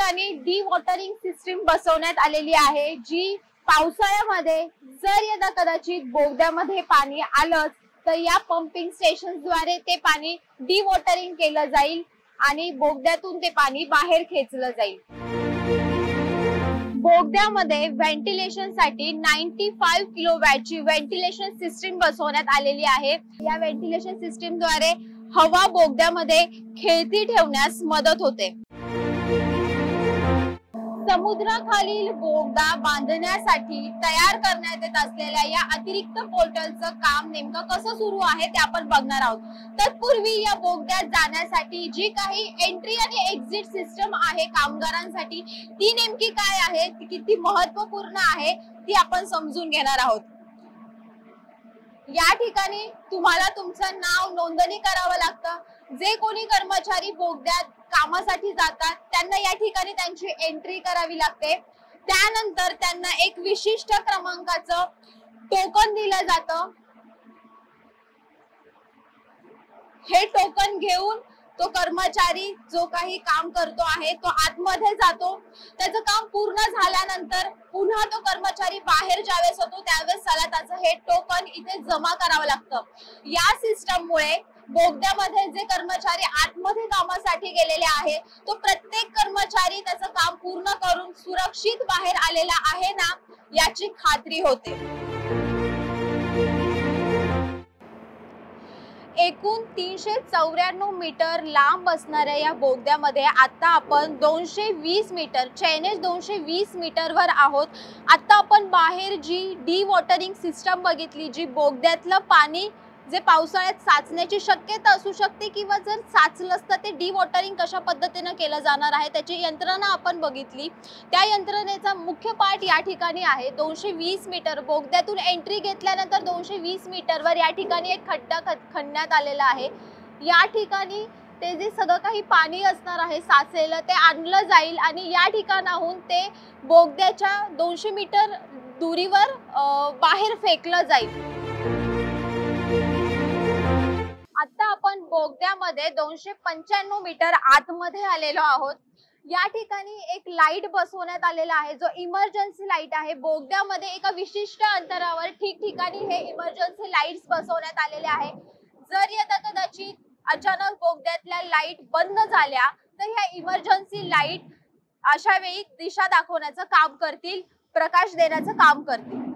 ठिकाणी D watering system बसवण्यात आलेली आहे, जी पावसाळ्यामध्ये जर यदा कदाचित बोगद्यामध्ये पाणी आलं तर या पंपिंग स्टेशनद्वारे ते पाणी डी वॉटरिंग केलं जाईल आणि बोगद्यातून ते पाणी बाहेर खेचलं जाईल। बोगद्यामध्ये व्हेंटिलेशन साठी 95 किलोवॅटची व्हेंटिलेशन सिस्टीम बसवण्यात आलेली आहे। या व्हेंटिलेशन सिस्टीमद्वारे हवा बोगद्यामध्ये खेळती ठेवण्यास मदत होते। समुद्राखालील बोगदा बांधण्यासाठी तयार करण्यात येत असलेल्या या अतिरिक्त पोर्टलचं काम नेमकं कसं सुरू आहे ते आपण बघणार आहोत। तत्पूर्वी या बोगद्यात जाण्यासाठी जी काही एंट्री आणि एक्झिट सिस्टम आहे कामगारांसाठी, ती नेमकी काय आहे, ती किती महत्त्वपूर्ण आहे ती आपण समजून घेणार आहोत। या ठिकाणी तुम्हाला तुमचं नाव नोंदणी करावं लागतं। जे कोणी कर्मचारी बोगद्यात कामासाठी जातात त्यांना या ठिकाणी त्यांची एंट्री करावी लागते। त्यानंतर त्यांना एक विशिष्ट क्रमांकाचं टोकन दिलं जातं। हे टोकन घेऊन तो कर्मचारी जो काही काम करतो आहे तो आतमध्ये जातो। त्याचं काम पूर्ण झाल्यानंतर पुन्हा तो कर्मचारी बाहेर ज्यावेळेस होतो त्यावेळेस त्याला त्याचं हे टोकन इथे जमा करावं लागतं। या सिस्टममुळे बोगद्यामध्ये जे कर्मचारी आतमध्ये कामासाठी गेलेले आहे तो प्रत्येक कर्मचारी त्याचं काम पूर्ण करून सुरक्षित बाहेर आलेला आहे ना याची खात्री होते। एकूण 394 मीटर लांब असणाऱ्या या बोगद्यामध्ये आता आपण 220 मीटर चैनेज 220 मीटरवर आहोत। आता आपण बाहेर जी डी वॉटरिंग सिस्टम बघितली, जी बोगद्यातलं पाणी जे पावसाळ्यात साचण्याची शक्यता असू शकते किंवा जर साचलं तर ते डी वॉटरिंग कशा पद्धतीने केलं जाणार आहे त्याची यंत्रणा आपण बघितली। त्या यंत्रणेचा मुख्य पार्ट या ठिकाणी आहे। 220 मीटर बोगद्यातून एंट्री घेतल्यानंतर 220 मीटरवर या ठिकाणी एक खड्डा खणण्यात आलेला आहे। या ठिकाणी ते जे सगळं काही पाणी असणार आहे साचलेलं ते आणलं जाईल आणि या ठिकाणाहून ते बोगद्याच्या 200 मीटर दुरीवर बाहेर फेकलं जाईल। आता आपण बोगद्यामध्ये 295 मीटर आतमध्ये आलेलो आहोत। या ठिकाणी एक लाईट बसवण्यात आलेला आहे जो इमर्जन्सी लाईट आहे। बोगद्यामध्ये एका विशिष्ट अंतरावर ठिकठिकाणी हे इमर्जन्सी लाईट्स बसवण्यात आलेले आहे। जर यदा कदाचित अचानक बोगद्यातल्या लाईट बंद झाल्या तर ह्या इमर्जन्सी लाईट अशा वेळी दिशा दाखवण्याचं काम करतील, प्रकाश देण्याचं काम करतील।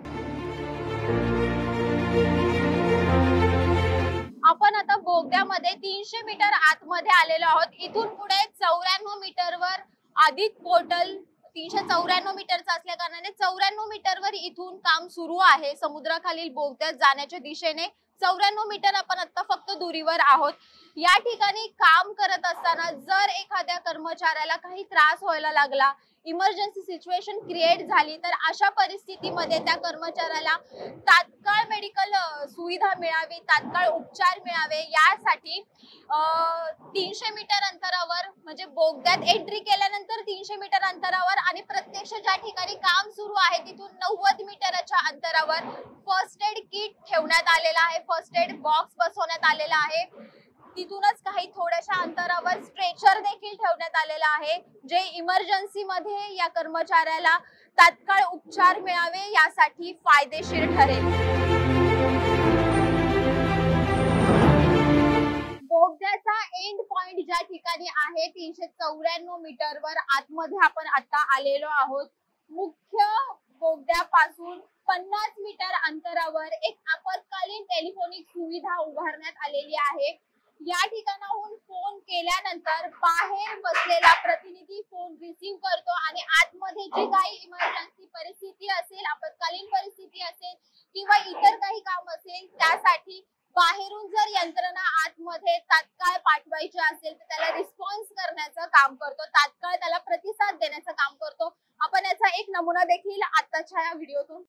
आपण आता बोगद्यामध्ये 300 मीटर आतमध्ये आलेलो आहोत। इथून पुढे 94 मीटरवर आदित पोर्टल 394 मीटरचा असल्या कारणाने 94 मीटरवर इथून काम सुरू आहे। समुद्राखालील बोगद्यात जाण्याच्या दिशेने 94 मीटर आपण आता फक्त दुरीवर आहोत। या ठिकाणी काम करत असताना जर एखाद्या कर्मचाऱ्याला काही त्रास व्हायला लागला, इमर्जन्सी सिच्युएशन क्रिएट झाली तर अशा परिस्थितीमध्ये त्या कर्मचाऱ्याला तात्काळ मेडिकल सुविधा मिळावी, तात्काळ उपचार मिळावे यासाठी 300 मीटर अंतरावर म्हणजे बोगद्यात एंट्री केल्यानंतर 300 मीटर अंतरावर आणि प्रत्यक्ष ज्या ठिकाणी काम सुरू आहे तिथून 90 मीटरच्या अंतरावर फर्स्ट एड किट ठेवण्यात आलेला आहे। फर्स्ट एड बॉक्स बसवण्यात आलेला आहे। तिथूनच काही थोड्याशा अंतरावर स्ट्रेचर देखील ठेवण्यात आलेला आहे, जे इमर्जन्सी मध्ये या कर्मचाऱ्याला तात्काळ उपचार मिळावे यासाठी फायदेशीर ठरेल। बोगद्याचा एंड पॉइंट ज्या ठिकाणी आहे 394 मीटरवर आतमध्ये आपण आता आलेलो आहोत। मुख्य बोगद्यापासून 50 मीटर अंतरावर एक आपत्कालीन टेलिफोनिक सुविधा उभारण्यात आलेली आहे। या ठिकाणाहून फोन केल्यानंतर बाहेर बसलेला प्रतिनिधी फोन रिसीव्ह करतो आणि आतमध्ये जी काही इमर्जन्सी परिस्थिती असेल, आपत्कालीन परिस्थिती असेल किंवा इतर काही काम असेल त्यासाठी बाहेरून जर यंत्रणा आतमध्ये तात्काळ पाठवायची असेल तर त्याला रिस्पॉन्स करण्याचं काम करतो, तात्काळ त्याला प्रतिसाद देण्याचं काम करतो। आपण याचा एक नमुना देखील आताच्या या व्हिडिओतून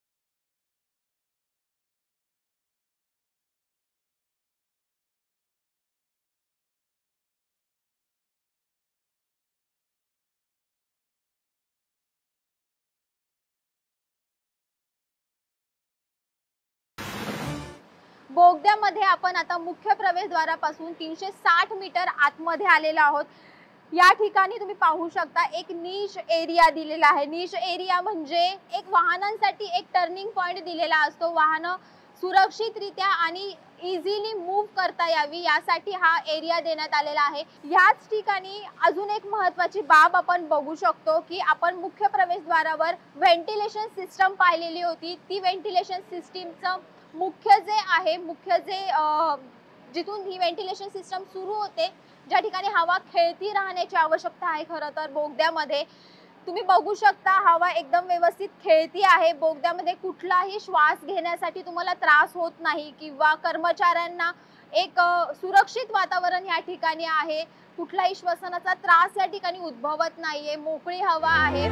बोगद्यामध्ये आपण आता मुख्य प्रवेशद्वारापासून 360 मीटर आतमध्ये आलेलो आहोत। या ठिकाणी तुम्ही पाहू शकता एक निश एरिया दिलेला आहे। निश एरिया म्हणजे एक वाहनांसाठी एक टर्निंग पॉइंट दिलेला असतो। वाहनं सुरक्षितरित्या आणि इझिली मूव्ह करता यावी यासाठी हा एरिया देण्यात आलेला आहे। याच ठिकाणी अजून एक महत्त्वाची बाब आपण बघू शकतो की आपण मुख्य प्रवेशद्वारावर व्हेंटिलेशन सिस्टम पाहिलेली होती। ती व्हेंटिलेशन सिस्टीमचं मुख्य जे जिथून ही व्हेंटिलेशन सिस्टम सुरू होते, ज्या ठिकाणी हवा खेळती राहण्याची आवश्यकता आहे खरं तर बोगद्यामध्ये, तुम्ही बघू शकता हवा एकदम व्यवस्थित खेळती आहे। बोगद्यामध्ये कुठलाही श्वास घेण्यासाठी तुम्हाला त्रास होत नाही किंवा कर्मचाऱ्यांना एक सुरक्षित वातावरण या ठिकाणी आहे। कुठलाही श्वसनाचा त्रास या ठिकाणी उद्भवत नाहीये, मोकळी हवा आहे।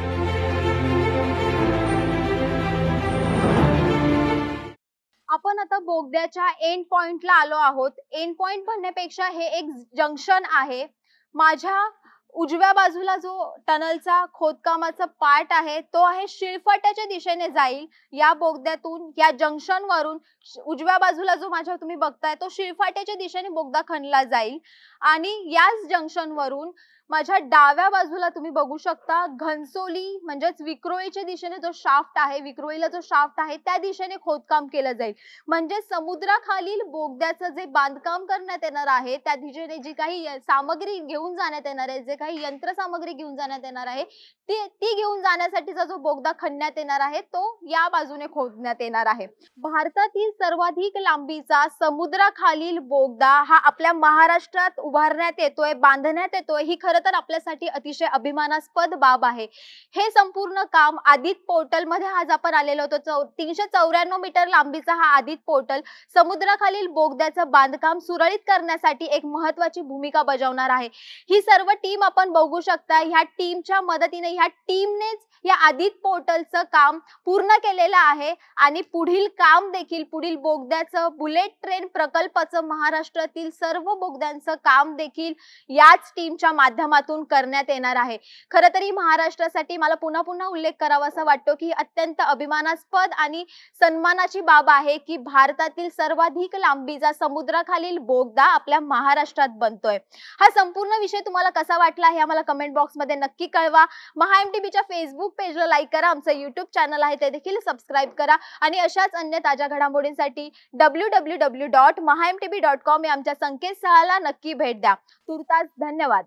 आपण आता बोगद्याच्या एंड पॉइंटला आलो आहोत। एंड पॉइंट म्हणण्यापेक्षा हे एक जंक्शन आहे। माझ्या उजव्या बाजूला जो टनलचा खोदकामाचा पार्ट आहे तो आहे शिळफाट्याच्या दिशेने जाईल। या बोगद्यातून या जंक्शन वरून उजव्या बाजूला जो माझ्या तुम्ही बघताय तो शिळफाट्याच्या दिशेने बोगदा खणला जाईल आणि याच जंक्शन वरून माझ्या डाव्या बाजूला तुम्ही बघू शकता घनसोली म्हणजेच विक्रोळीच्या दिशेने जो शाफ्ट आहे, विक्रोळीला जो शाफ्ट आहे त्या दिशेने खोदकाम केलं जाईल। म्हणजे समुद्राखालील बोगद्याचं जे बांधकाम करण्यात येणार आहे त्या दिशेने जी काही सामग्री घेऊन जाण्यात येणार आहे, जे काही यंत्रसामग्री घेऊन जाण्यात येणार आहे ती घेऊन जाण्यासाठीचा जो बोगदा खणण्यात येणार आहे तो या बाजूने खोदण्यात येणार आहे। भारतातील सर्वाधिक लांबीचा समुद्राखालील बोगदा हा आपल्या महाराष्ट्रात उभारण्यात येतोय, बांधण्यात येतोय। ही खरं तर आपल्यासाठी अतिशय अभिमानास्पद बाब आहे। हे संपूर्ण काम आदित पोर्टल मध्ये आज आपण आलेलो होतो। 394 मीटर लांबीचा हा आदित पोर्टल समुद्राखालील बोगद्याचं बांधकाम सुरळीत करण्यासाठी एक महत्त्वाची भूमिका बजावणार आहे। ही सर्व टीम आपण बघू शकता। ह्या टीमच्या मदतीने ह्या टीमनेच या आदित पोर्टलचं काम पूर्ण केलेलं आहे आणि पुढील काम देखील पुढील बोगद्याचं बुलेट ट्रेन प्रकल्पाचं महाराष्ट्रातील सर्व बोगद्यांचं काम देखील याच टीमच्या माध्यमातून करण्यात येणार आहे। खरं तरी महाराष्ट्रासाठी मला पुन्हा पुन्हा उल्लेख करावासा वाटतो की अत्यंत अभिमानास्पद आणि सन्मानाची बाब आहे की भारतातील सर्वाधिक लांबीचा समुद्राखालील बोगदा आपल्या महाराष्ट्रात बनतोय। हा संपूर्ण विषय तुम्हाला कसा वाटला हे आम्हाला कमेंट बॉक्स मध्ये नक्की कळवा। महाएमटीबीच्या फेसबुक पेजला लाईक करा, आमचं YouTube चॅनल आहे ते देखील सबस्क्राइब करा आणि अशाच अन्य ताज्या घडामोडींसाठी www.mahaemtb.com या आमच्या संकेतस्थळाला नक्की भेट द्या। तुर्तास धन्यवाद।